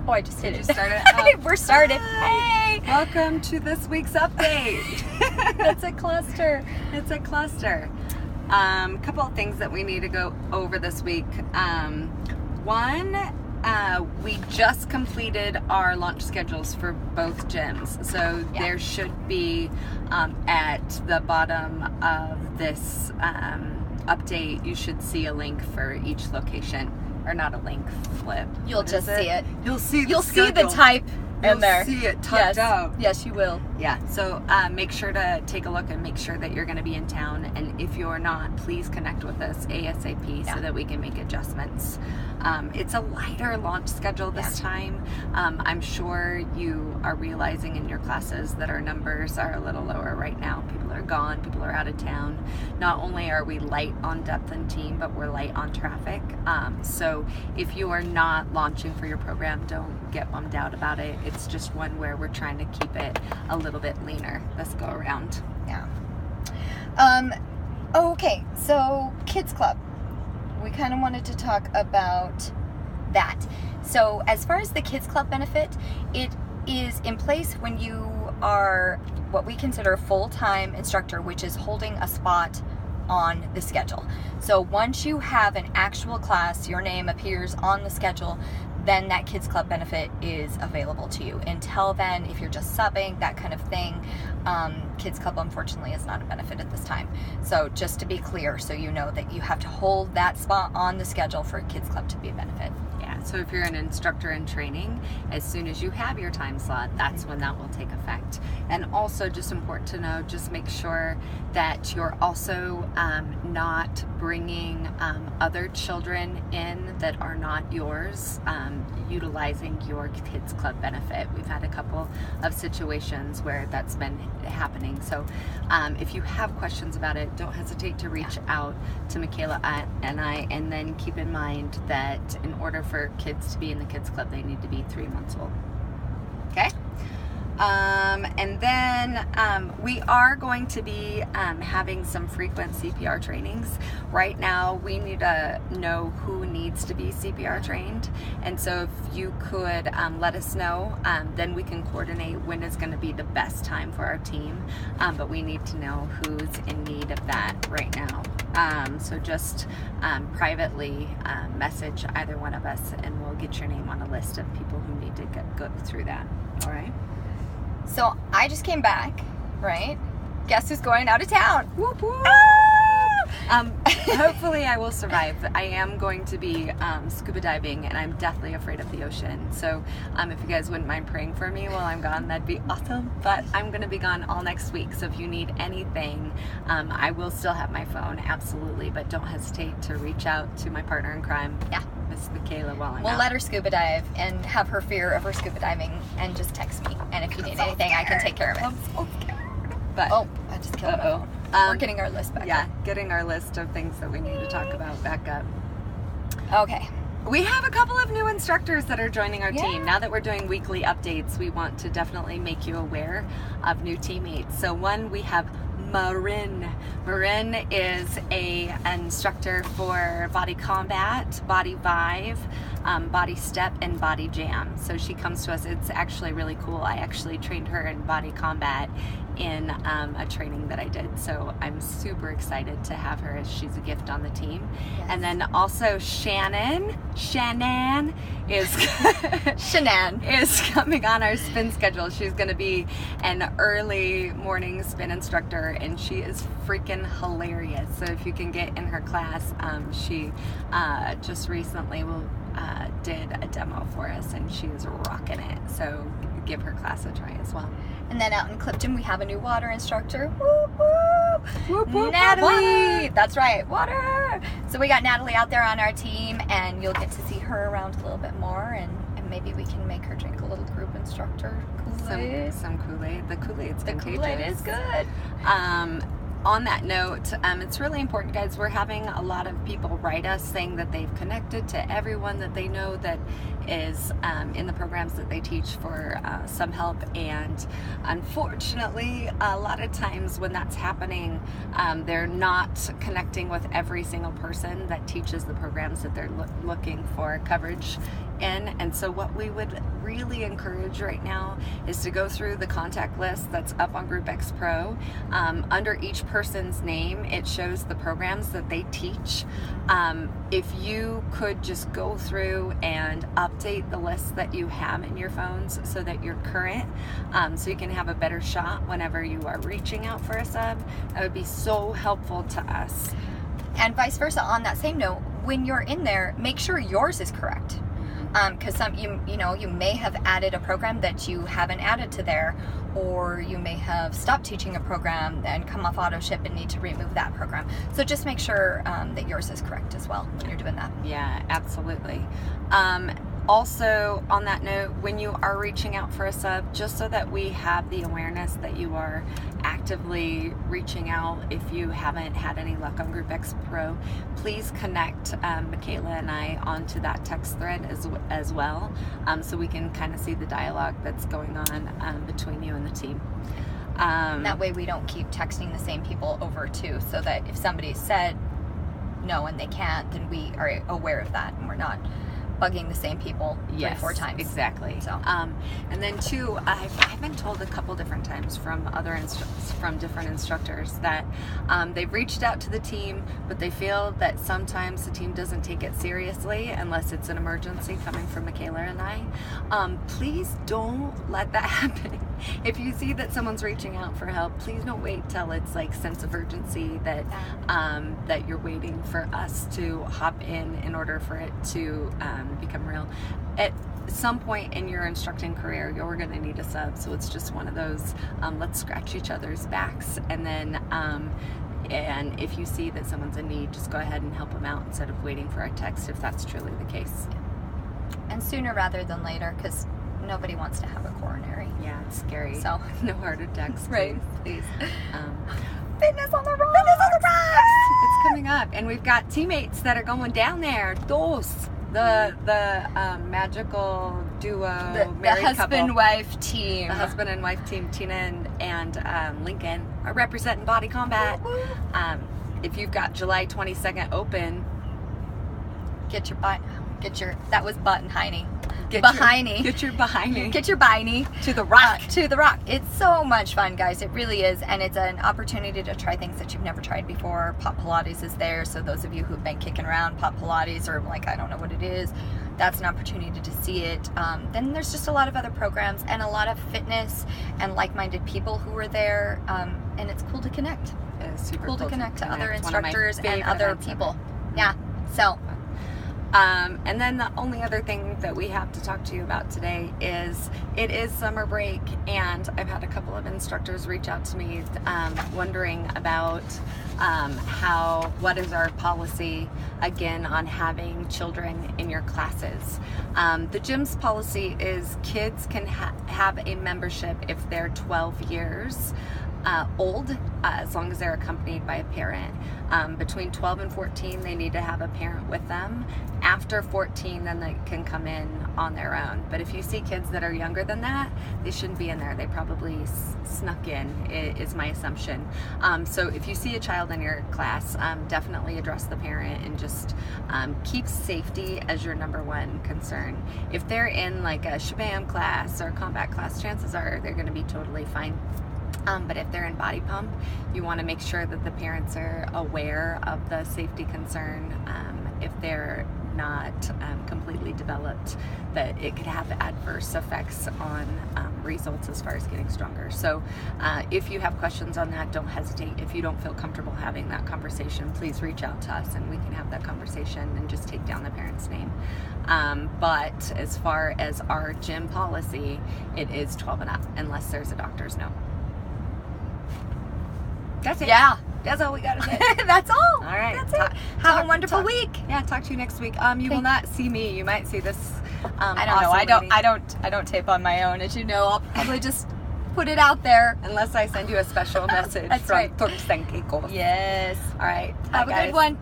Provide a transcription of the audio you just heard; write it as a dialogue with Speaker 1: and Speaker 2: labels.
Speaker 1: Oh, I just hit
Speaker 2: Did
Speaker 1: it.
Speaker 2: you start it?
Speaker 1: We're started.
Speaker 2: Hi.
Speaker 1: Hey!
Speaker 2: Welcome to this week's update.
Speaker 1: It's a cluster.
Speaker 2: It's a cluster. Couple of things that we need to go over this week. One, we just completed our launch schedules for both gyms. So there should be at the bottom of this update, you should see a link for each location. Or not a link, flip.
Speaker 1: You'll just see it.
Speaker 2: You'll see the
Speaker 1: You'll see the
Speaker 2: schedule.
Speaker 1: type in
Speaker 2: You'll
Speaker 1: there.
Speaker 2: see it typed out.
Speaker 1: Yes, you will.
Speaker 2: Yeah, so make sure to take a look and make sure that you're going to be in town. And if you're not, please connect with us ASAP so that we can make adjustments. It's a lighter launch schedule this time. I'm sure you are realizing in your classes that our numbers are a little lower right now. People are gone, people are out of town. Not only are we light on depth and team, but we're light on traffic. So if you are not launching for your program, don't get bummed out about it. It's just one where we're trying to keep it a little bit leaner this go around.
Speaker 1: Yeah. Okay, so Kids Club. We kind of wanted to talk about that. So as far as the Kids Club benefit, it is in place when you are what we consider a full-time instructor, which is holding a spot on the schedule. So once you have an actual class, your name appears on the schedule, then that Kids Club benefit is available to you. Until then, if you're just subbing, that kind of thing, Kids Club unfortunately is not a benefit at this time. So just to be clear, so you know that you have to hold that spot on the schedule for Kids Club to be a benefit.
Speaker 2: Yeah, so if you're an instructor in training, as soon as you have your time slot, that's when that will take effect. And also just important to know, just make sure that you're also not bringing other children in that are not yours, utilizing your Kids Club benefit. We've had a couple of situations where that's been happening. So if you have questions about it, don't hesitate to reach out to Michaela and I, and then keep in mind that in order for kids to be in the Kids Club, they need to be 3 months old. Okay? And then we are going to be having some frequent CPR trainings. Right now, we need to know who needs to be CPR trained. And so if you could let us know, then we can coordinate when is going to be the best time for our team. But we need to know who's in need of that right now. So just privately message either one of us, and we'll get your name on a list of people who need to go through that. All right?
Speaker 1: So I just came back, right? Guess who's going out of town?
Speaker 2: Whoop, whoop. Hopefully I will survive. I am going to be scuba diving, and I'm deathly afraid of the ocean. So if you guys wouldn't mind praying for me while I'm gone, that'd be awesome. But I'm going to be gone all next week. So if you need anything, I will still have my phone, absolutely. But don't hesitate to reach out to my partner in crime, Miss Michaela, while I'm
Speaker 1: We'll
Speaker 2: out.
Speaker 1: let her scuba dive and have her fear of her scuba diving and just text me. And if you need anything, I can take care of it.
Speaker 2: I'm so scared. But,
Speaker 1: I just killed it. We're getting our list back up.
Speaker 2: Getting our list of things that we need to talk about back up.
Speaker 1: Okay.
Speaker 2: We have a couple of new instructors that are joining our team. Now that we're doing weekly updates, we want to definitely make you aware of new teammates. So one, we have Marin. Marin is an instructor for Body Combat, Body Vive, Body Step, and Body Jam. So she comes to us. It's actually really cool. I actually trained her in Body Combat in a training that I did. So I'm super excited to have her, as she's a gift on the team.
Speaker 1: Yes.
Speaker 2: And then also Shannon is is coming on our spin schedule. She's going to be an early morning spin instructor, and she is freaking hilarious. So if you can get in her class, she just recently did a demo for us, and she is rocking it. So give her class a try as well.
Speaker 1: And then out in Clifton, we have a new water instructor. Whoop, whoop.
Speaker 2: Whoop, whoop,
Speaker 1: Natalie!
Speaker 2: water.
Speaker 1: That's right, water! So we got Natalie out there on our team, and you'll get to see her around a little bit more, and maybe we can make her drink a little group instructor Kool-Aid.
Speaker 2: Some Kool-Aid. The Kool-Aid's contagious.
Speaker 1: Kool-Aid is good.
Speaker 2: On that note, it's really important, guys. We're having a lot of people write us saying that they've connected to everyone that they know that is in the programs that they teach for some help, and unfortunately a lot of times when that's happening, they're not connecting with every single person that teaches the programs that they're looking for coverage in. And so what we would really encourage right now is to go through the contact list that's up on GroupX Pro. Under each person's name, it shows the programs that they teach. If you could just go through and update the list that you have in your phones so that you're current, so you can have a better shot whenever you are reaching out for a sub, that would be so helpful to us.
Speaker 1: And vice versa. On that same note, when you're in there, make sure yours is correct. Because you may have added a program that you haven't added to there, or you may have stopped teaching a program and come off auto ship and need to remove that program. So just make sure that yours is correct as well when you're doing that.
Speaker 2: Yeah, absolutely. Also, on that note, when you are reaching out for a sub, just so that we have the awareness that you are actively reaching out, if you haven't had any luck on GroupX Pro, please connect Michaela and I onto that text thread as well, so we can kind of see the dialogue that's going on between you and the team.
Speaker 1: That way we don't keep texting the same people over too, so that if somebody said no and they can't, then we are aware of that and we're not bugging the same people 4 times.
Speaker 2: Exactly.
Speaker 1: So,
Speaker 2: and then too, I've been told a couple different times from different instructors that they've reached out to the team, but they feel that sometimes the team doesn't take it seriously unless it's an emergency coming from Michaela and I. Please don't let that happen. If you see that someone's reaching out for help, please don't wait till it's like sense of urgency that that you're waiting for us to hop in order for it to become real. At some point in your instructing career, you're going to need a sub, so it's just one of those let's scratch each other's backs, and then and if you see that someone's in need, just go ahead and help them out instead of waiting for a text, if that's truly the case.
Speaker 1: And sooner rather than later, because nobody wants to have a coronary.
Speaker 2: Yeah, it's scary.
Speaker 1: So
Speaker 2: no heart attacks,
Speaker 1: right,
Speaker 2: please.
Speaker 1: Fitness on the rocks!
Speaker 2: Fitness on the rocks! It's coming up, and we've got teammates that are going down there. The magical duo,
Speaker 1: the husband-wife team.
Speaker 2: The husband and wife team, Tina and Lincoln, are representing Body Combat. If you've got July 22nd open,
Speaker 1: get your that was butt and hiney.
Speaker 2: Get your behind
Speaker 1: to the rock. It's so much fun, guys. It really is, and it's an opportunity to try things that you've never tried before. Pop Pilates is there, so those of you who've been kicking around Pop Pilates or like, I don't know what it is, that's an opportunity to see it. Then there's just a lot of other programs and a lot of fitness and like-minded people who are there, and it's cool to connect.
Speaker 2: It's super
Speaker 1: cool to connect to other
Speaker 2: One of my
Speaker 1: instructors and
Speaker 2: favorite
Speaker 1: other
Speaker 2: events
Speaker 1: people.
Speaker 2: ever.
Speaker 1: Yeah, so.
Speaker 2: And then the only other thing that we have to talk to you about today is it is summer break, and I've had a couple of instructors reach out to me wondering about what is our policy again on having children in your classes. The gym's policy is kids can have a membership if they're 12 years old, as long as they're accompanied by a parent. Between 12 and 14, they need to have a parent with them. After 14, then they can come in on their own. But if you see kids that are younger than that, they shouldn't be in there. They probably snuck in, is my assumption. So if you see a child in your class, definitely address the parent and just keep safety as your number one concern. If they're in like a Shabam class or combat class, chances are they're going to be totally fine. But if they're in body pump, you want to make sure that the parents are aware of the safety concern. If they're not completely developed, that it could have adverse effects on results as far as getting stronger. So if you have questions on that, don't hesitate. If you don't feel comfortable having that conversation, please reach out to us and we can have that conversation and just take down the parent's name. But as far as our gym policy, it is 12 and up unless there's a doctor's note. That's it.
Speaker 1: Yeah.
Speaker 2: That's all we got to say.
Speaker 1: That's all.
Speaker 2: All right.
Speaker 1: That's it. Have a wonderful week.
Speaker 2: Yeah, talk to you next week. You will not see me. You might see this
Speaker 1: I don't know. I don't tape on my own, as you know. I'll probably just put it out there.
Speaker 2: Unless I send you a special message
Speaker 1: That's
Speaker 2: from
Speaker 1: right.
Speaker 2: Torsten Kiko.
Speaker 1: Yes.
Speaker 2: All right.
Speaker 1: Have a good one.